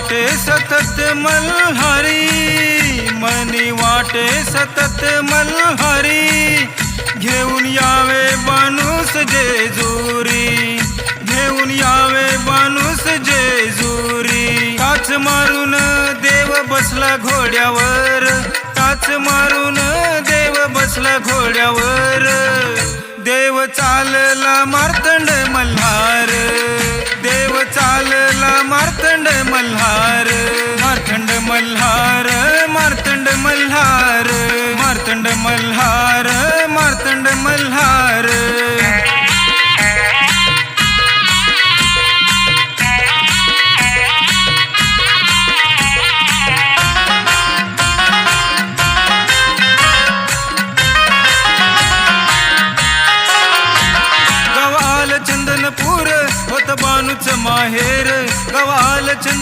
वाटे सतत मल्हारी, मनी वाटे सतत मल्हारी, घेऊन यावे बाणूस जेजुरी, घेऊन यावे बाणूस जेजुरी। टाच मारून देव बसला घोड्यावर, टाच मारून देव बसला घोड्यावर, देव चालला मार्तंड मल्हार, देव चालला मार्तंड मल्हार, मार्तंड मल्हार, मार्तंड मल्हार, मार्तंड मल्हार, मार्तंड मल्हार। चंदनपूर होत बाणूच माहेर, गवाल चंदन